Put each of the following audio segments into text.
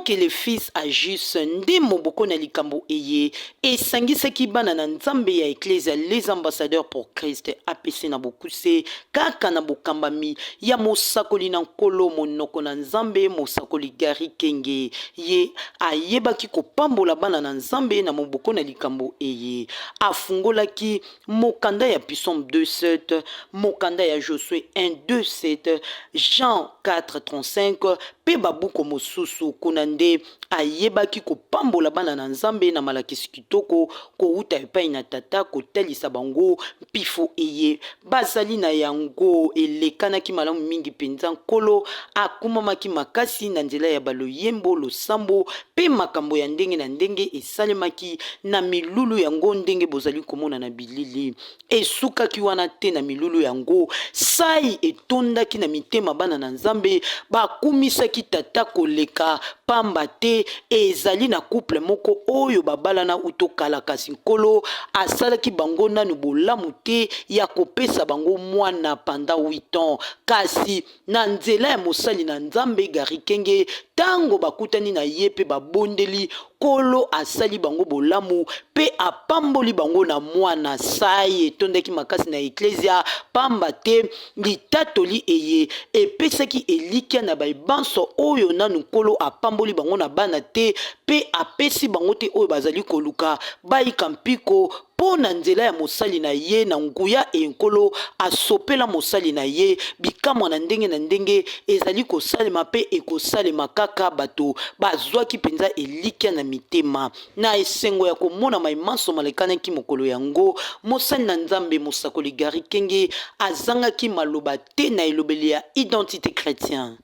que les fils agissent nde moboko na likambo eye esangisaki bana na nzambe ya eklesia les ambassadeurs pour Christ apesi na bokuse kaka na bokambami ya mosakoli na nkolo monoko na nzambe mosakoli Gary Kenge ye ayebaki kopambola bana na nzambe na moboko na likambo eye afungolaki mokanda ya Psaume 2:7 mokanda ya Josué 1:2:7 Jean 4:35 pe babuko mosusu kuna nde ayebaki kopambola bana na nzambe na malakisi kitoko kouta epai na tata kotalisa bango mpifo eye bazali na yango elekanaki malamu mingi mpenza nkolo akumamaki makasi na nzela ya baloyembo losambo pe makambo ya ndenge na ndenge esalemaki na milulu yango ndenge bozali komona na bilili esukaki wana te na milulu yango sai etondaki na mitema bana na nzambe bakumisaki tata koleka pamba te ezali na couple moko oyo babalana utokala kasi nkolo asalaki bango nanu bolamu te ya kopesa bango mwana panda 8 ans kasi na nzela ya mosali na nzambe Gary Kenge tango bakutani na ye pe babondeli kolo asali bango bolamu pe apamboli bango na mwana sai etondaki makasi na eklesia pamba te litatoli eye epesaki elikia na baibanso oyo nanu kolo apamboli bango na bana te pe apesi bango te oyo bazali koluka bayika mpiko mpo na nzela ya mosali na ye na nguya enkolo asopela mosali na ye bikamwa na ndenge ezali kosalema pe ekosalema kaka bato bazwaki mpenza elikia na mitema na esengo ya komona maimanso malekanaki mokolo yango mosali na nzambe mosakoli Gary Kenge azangaki maloba te na elobeli ya identité chrétien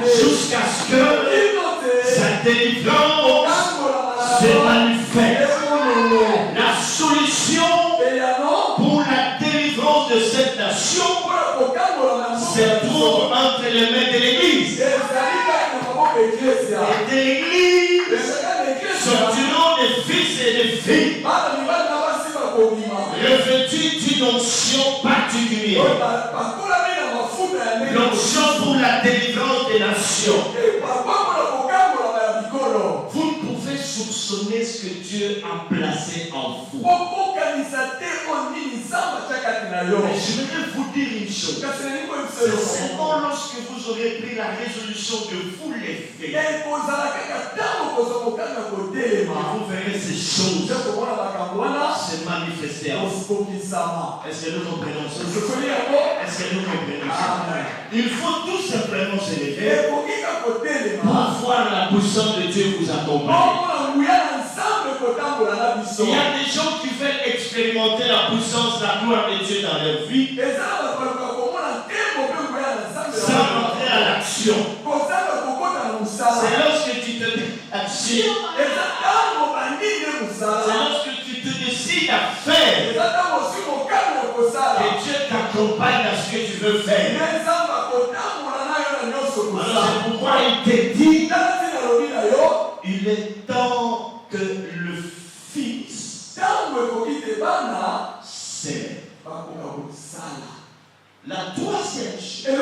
jusqu'à ce que sa délivrance se manifeste. La solution pour la délivrance de cette nation se trouve entre les mains de l'Église. Et de l'Église sortiront des fils et des filles revêtus d'une onction particulière. L'onction pour la délivrance des nations. Vous ne pouvez soupçonner ce que Dieu a placé en vous. Mais je voudrais vous dire une chose. C'est seulement lorsque vous aurez pris la résolution de vous les faire. Vous verrez ces choses se manifester en vous. Est-ce que nous comprenons ça? Est-ce que nous comprenons ça? Il faut tout simplement se lever pour voir la puissance de Dieu vous accompagner. Il y a des gens qui veulent expérimenter la puissance, la gloire de Dieu dans leur vie sans entrer à l'action. C'est lorsque tu te action. C'est lorsque tu te décides à faire que Dieu t'accompagne dans ce que tu veux faire. Alors c'est pourquoi il te dit il est temps que le Fils sert. La troisième chose,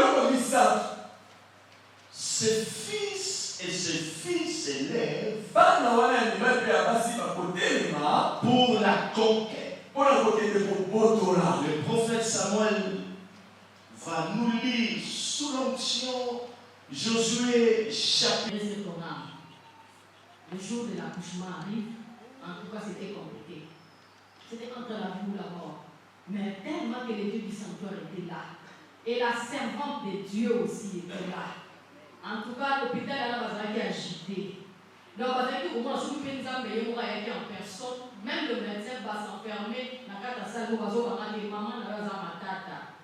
ce Fils et ce Fils s'élèvent pour la conquête. Le prophète Samuel va nous lire sous l'onction Josué chapitre. Le jour de l'accouchement arrive, en tout cas c'était compliqué. C'était entre la vie ou la mort. Mais tellement que les dieux du sanctuaire étaient là. Et la servante de Dieu aussi était là. En tout cas, l'hôpital là va être agité. Donc, parce que au moins, si vous faites ça, mais il y a en personne, même le médecin va s'enfermer dans la salle où on va dire maman dans la tata.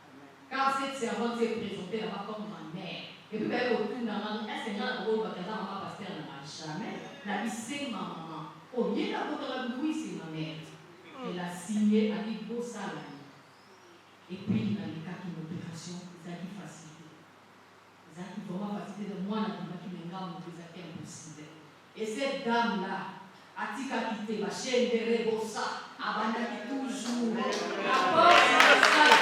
Car cette servante s'est présentée là-bas comme ma mère. Et puis, elle retourne dans la est-ce que dans le rôle de maman pasteur n'a jamais. La vie, c'est ma maman. Au lieu d'avoir la oui, c'est ma mère. Elle a signé à l'Ibo Salami. Et puis, dans les cas d'une opération, ça dit facilité. Ça dit vraiment facilité de moi, dans le qui me garde, ça qui est impossible. Et cette dame-là, a dit qu'à quitter la chaîne de Rebosa, a bandé toujours. La porte,